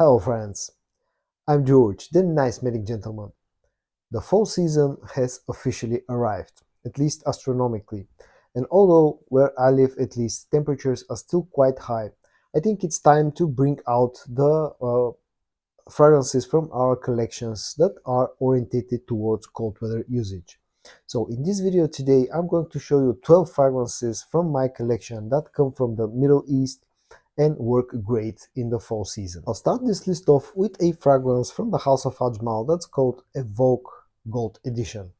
Hello friends, I'm George, the nice meeting gentleman. The fall season has officially arrived, at least astronomically, and although where I live at least temperatures are still quite high, I think it's time to bring out the fragrances from our collections that are orientated towards cold weather usage. So in this video today I'm going to show you 12 fragrances from my collection that come from the Middle East and work great in the fall season. I'll start this list off with a fragrance from the House of Ajmal that's called Evoke Gold Edition.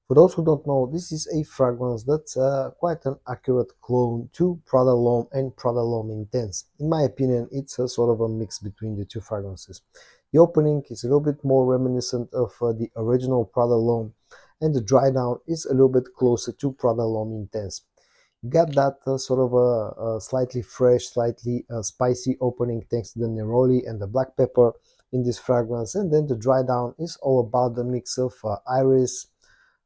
For those who don't know, this is a fragrance that's quite an accurate clone to Prada L'Homme and Prada L'Homme Intense. In my opinion, it's a sort of a mix between the two fragrances. The opening is a little bit more reminiscent of the original Prada L'Homme, and the dry down is a little bit closer to Prada L'Homme Intense. You got that sort of a slightly fresh, slightly spicy opening thanks to the neroli and the black pepper in this fragrance, and then the dry down is all about the mix of iris,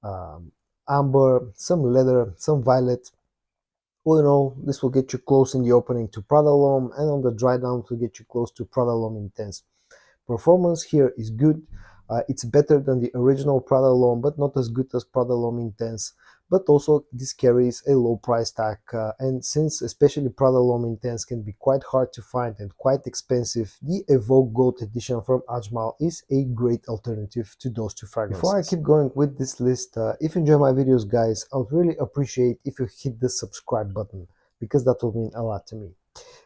um, amber, some leather, some violet. All in all, this will get you close in the opening to Prada L'Homme, and on the dry down to get you close to Prada L'Homme Intense. Performance here is good. It's better than the original Prada L'Homme, but not as good as Prada L'Homme Intense. But also this carries a low price tag, and since especially Prada L'Homme Intense can be quite hard to find and quite expensive, the Evoke Gold Edition from Ajmal is a great alternative to those two fragrances. Before I keep going with this list, if you enjoy my videos guys, I would really appreciate if you hit the subscribe button, because that will mean a lot to me.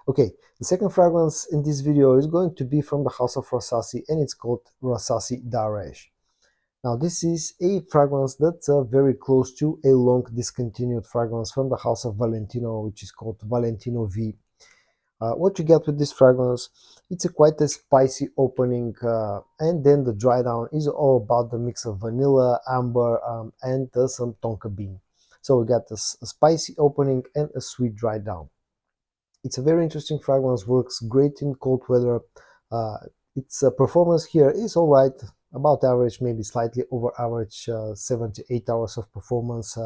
Okay, the second fragrance in this video is going to be from the House of Rasasi, and it's called Rasasi Daresh. Now this is a fragrance that's very close to a long discontinued fragrance from the House of Valentino, which is called Valentino V. What you get with this fragrance, it's quite a spicy opening, and then the dry down is all about the mix of vanilla, amber, and some tonka bean. So we got a spicy opening and a sweet dry down. It's a very interesting fragrance, works great in cold weather. Uh, its performance here is alright, about average, maybe slightly over average, 7 to 8 hours of performance.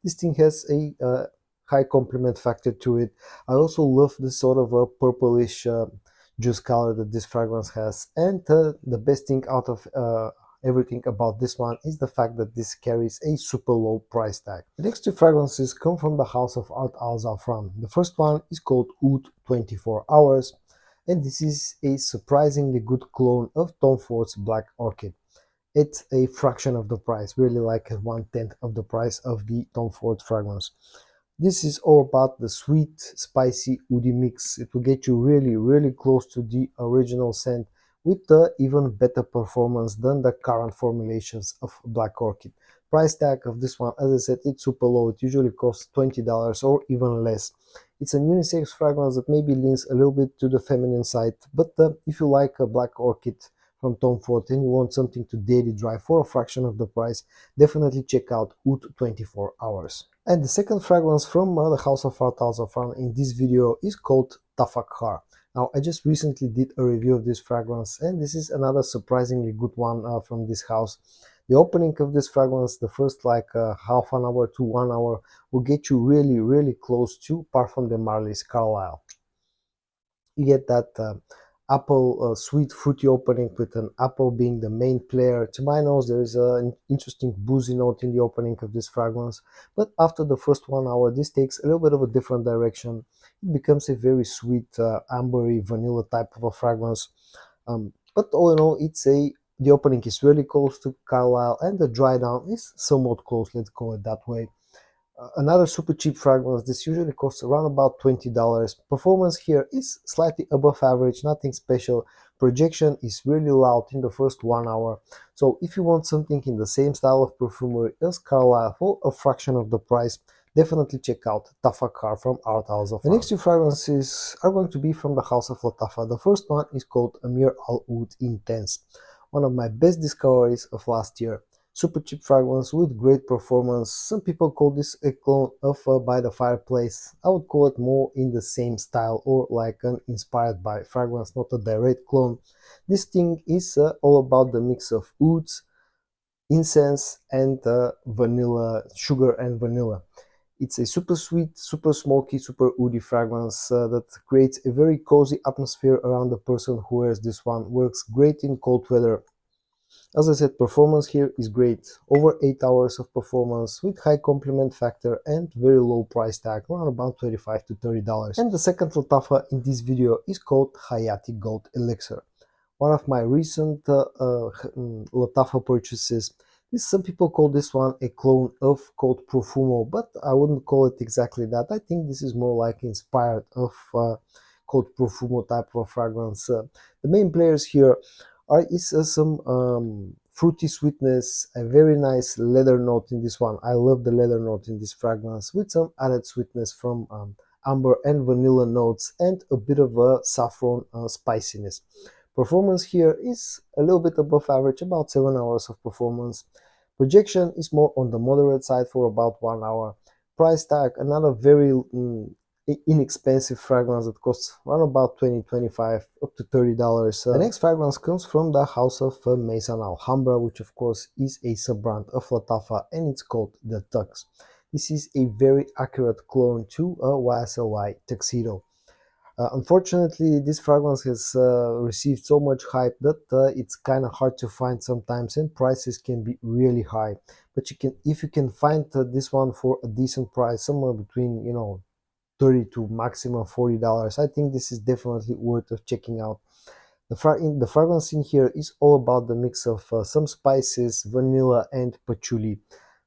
This thing has a high complement factor to it. I also love this sort of a purplish juice color that this fragrance has, and the best thing out of everything about this one is the fact that this carries a super low price tag. The next two fragrances come from the house of Art Al Zafran. The first one is called Oud 24 Hours, and this is a surprisingly good clone of Tom Ford's Black Orchid. It's a fraction of the price, really like 1/10 of the price of the Tom Ford fragrance. This is all about the sweet, spicy woody mix. It will get you really close to the original scent with the even better performance than the current formulations of Black Orchid. Price tag of this one, as I said, it's super low. It usually costs $20 or even less. It's a unisex fragrance that maybe leans a little bit to the feminine side, but if you like a Black Orchid from Tom Ford and you want something to daily dry for a fraction of the price, definitely check out Oud 24 Hours. And the second fragrance from the House of Art Al Zafran in this video is called Tafakkar. Now, I just recently did a review of this fragrance, and this is another surprisingly good one from this house. The opening of this fragrance, the first like half an hour to 1 hour, will get you really close to Parfum de Marly's Carlisle. You get that apple sweet fruity opening with an apple being the main player. To my nose, there is an interesting boozy note in the opening of this fragrance, but after the first 1 hour this takes a little bit of a different direction. It becomes a very sweet ambery vanilla type of a fragrance, but all in all, the opening is really close to Carlisle, and the dry down is somewhat close, let's call it that way. Another super cheap fragrance. This usually costs around about $20. Performance here is slightly above average, nothing special. Projection is really loud in the first 1 hour. So if you want something in the same style of perfumery as Carlisle for a fraction of the price, definitely check out Tafakkar from Art Al Zafran. The next two fragrances are going to be from the House of Lattafa. The first one is called Amir Al Oud Intense, one of my best discoveries of last year. Super cheap fragrance with great performance. Some people call this a clone of By the Fireplace. I would call it more in the same style, or like an inspired by fragrance, not a direct clone. This thing is all about the mix of ouds, incense, and vanilla, sugar and vanilla. It's a super sweet, super smoky, super woody fragrance that creates a very cozy atmosphere around the person who wears this one. Works great in cold weather. As I said, performance here is great. Over 8 hours of performance with high compliment factor and very low price tag, around about $25 to $30. And the second Lattafa in this video is called Hayati Gold Elixir. One of my recent Lattafa purchases. Some people call this one a clone of Cold Profumo, but I wouldn't call it exactly that. I think this is more like inspired of Cold Profumo type of fragrance. The main players here is some fruity sweetness, a very nice leather note in this one. I love the leather note in this fragrance with some added sweetness from amber and vanilla notes and a bit of a saffron spiciness. Performance here is a little bit above average, about 7 hours of performance. Projection is more on the moderate side for about 1 hour. Price tag, another very inexpensive fragrance that costs around about $20, $25 up to $30. The next fragrance comes from the house of Maison Alhambra, which of course is a sub-brand of Lattafa, and it's called the Tux. This is a very accurate clone to a YSLY Tuxedo. Unfortunately, this fragrance has received so much hype that it's kind of hard to find sometimes, and prices can be really high. But if you can find this one for a decent price, somewhere between $30 to maximum $40, I think this is definitely worth of checking out. The fragrance in here is all about the mix of some spices, vanilla and patchouli,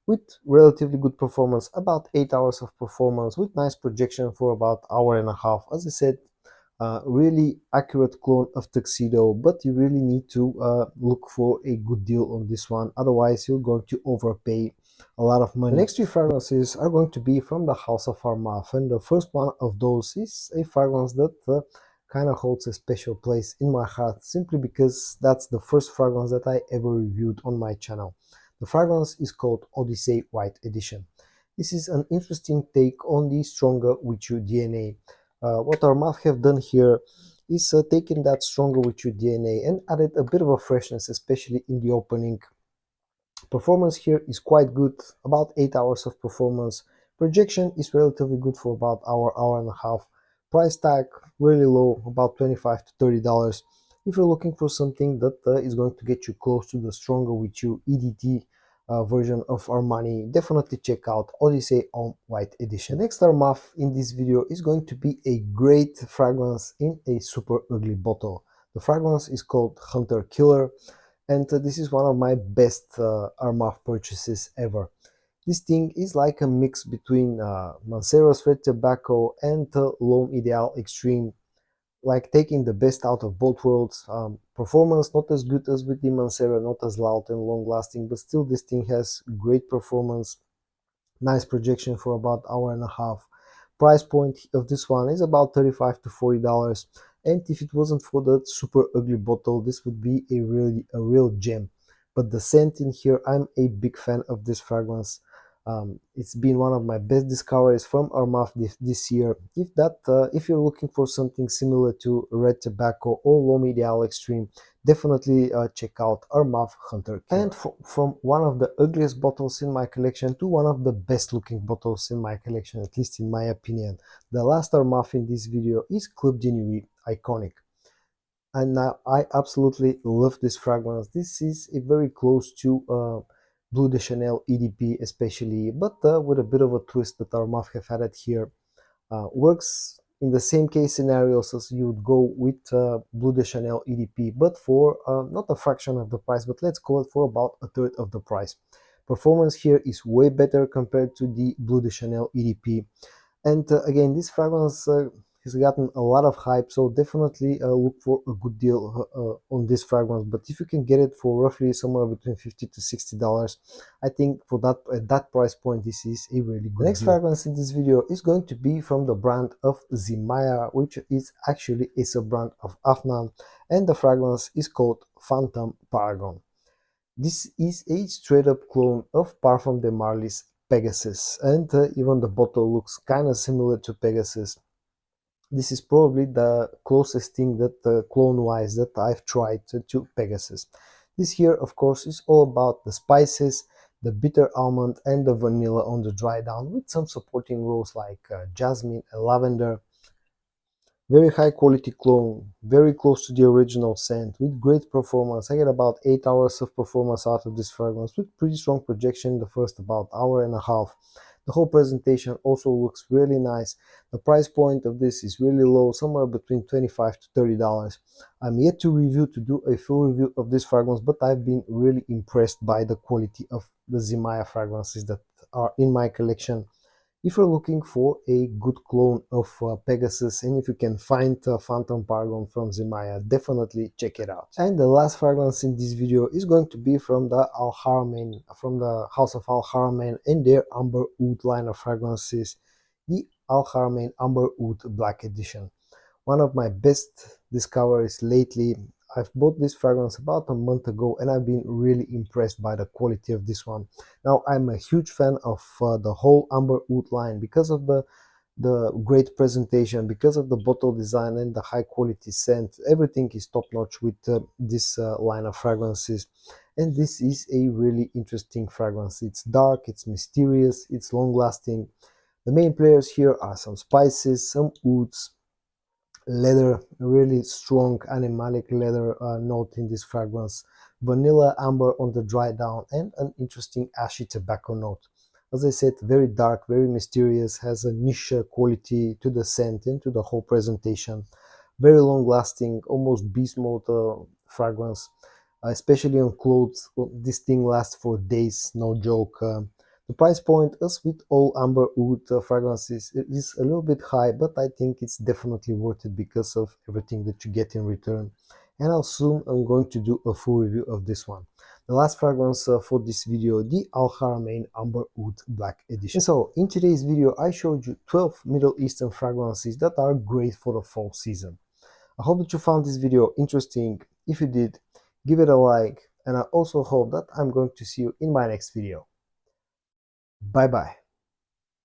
with relatively good performance, about 8 hours of performance, with nice projection for about hour and a half. As I said, really accurate clone of Tuxedo, but you really need to look for a good deal on this one, otherwise you're going to overpay a lot of money. The next three fragrances are going to be from the house of Armaf, and the first one of those is a fragrance that kind of holds a special place in my heart, simply because that's the first fragrance that I ever reviewed on my channel. The fragrance is called Odyssey White Edition. This is an interesting take on the stronger with you DNA. What Armaf have done here is taken that stronger with you DNA and added a bit of a freshness, especially in the opening. Performance here is quite good, about 8 hours of performance. Projection is relatively good for about hour and a half. Price tag really low, about $25 to $30. If you're looking for something that is going to get you close to the stronger with you EDT version of Armani, definitely check out Odyssey on White Edition. The next Armaf in this video is going to be a great fragrance in a super ugly bottle. The fragrance is called Hunter Killer, and this is one of my best Armaf purchases ever. This thing is like a mix between Mancero's Red Tobacco and L'Homme Ideal Extreme, like taking the best out of both worlds. Performance not as good as with the Mancero, not as loud and long lasting, but still this thing has great performance, nice projection for about hour and a half. Price point of this one is about $35 to $40, and if it wasn't for that super ugly bottle, this would be a real gem. But the scent in here, I'm a big fan of this fragrance. It's been one of my best discoveries from Armaf this year. If you're looking for something similar to Red Tobacco or L'Homme Ideal Extreme, definitely check out Armaf Hunter Killer. And from one of the ugliest bottles in my collection to one of the best looking bottles in my collection, at least in my opinion, the last Armaf in this video is Club de Nuit Iconic. And now I absolutely love this fragrance. This is a very close to Bleu de Chanel EDP especially, but with a bit of a twist that Armaf have added here. Works in the same case scenarios as you would go with Bleu de Chanel EDP, but for not a fraction of the price, but let's call it for about a third of the price. Performance here is way better compared to the Bleu de Chanel EDP. And again, this fragrance has gotten a lot of hype, so definitely look for a good deal on this fragrance. But if you can get it for roughly somewhere between $50 to $60, I think for that at that price point, this is a really good deal. The next fragrance in this video is going to be from the brand of Zimaya, which is actually a sub-brand of Afnan, and the fragrance is called Phantom Paragon. This is a straight-up clone of Parfum de Marly's Pegasus, and even the bottle looks kind of similar to Pegasus. This is probably the closest thing that clone-wise that I've tried to Pegasus. This here, of course, is all about the spices, the bitter almond, and the vanilla on the dry down, with some supporting rows like jasmine and lavender. Very high quality clone, very close to the original scent, with great performance. I get about 8 hours of performance out of this fragrance, with pretty strong projection in the first about hour and a half. The whole presentation also looks really nice. The price point of this is really low, somewhere between $25 to $30. I'm yet to do a full review of this fragrance, but I've been really impressed by the quality of the Zemaya fragrances that are in my collection. If you're looking for a good clone of Pegasus, and if you can find Phantom Paragon from Zemaya, definitely check it out. And the last fragrance in this video is going to be from the Al Haramain, from the House of Al Haramain, and their Amber Oud line of fragrances, the Al Haramain Amber Oud Black Edition. One of my best discoveries lately. I've bought this fragrance about a month ago, and I've been really impressed by the quality of this one. Now, I'm a huge fan of the whole Amber Oud line because of the great presentation, because of the bottle design and the high quality scent. Everything is top notch with this line of fragrances, and this is a really interesting fragrance. It's dark, it's mysterious, it's long lasting. The main players here are some spices, some ouds, leather, really strong animalic leather note in this fragrance, vanilla amber on the dry down, and an interesting ashy tobacco note. As I said, very dark, very mysterious, has a niche quality to the scent and to the whole presentation. Very long lasting, almost beast mode fragrance, especially on clothes. This thing lasts for days, no joke. The price point, as with all Amber Oud fragrances, it is a little bit high, but I think it's definitely worth it because of everything that you get in return. And I'm going to do a full review of this one. The last fragrance for this video, the Al Haramain Amber Oud Black Edition. And so, in today's video, I showed you 12 Middle Eastern fragrances that are great for the fall season. I hope that you found this video interesting. If you did, give it a like, and I also hope that I'm going to see you in my next video. Bye bye.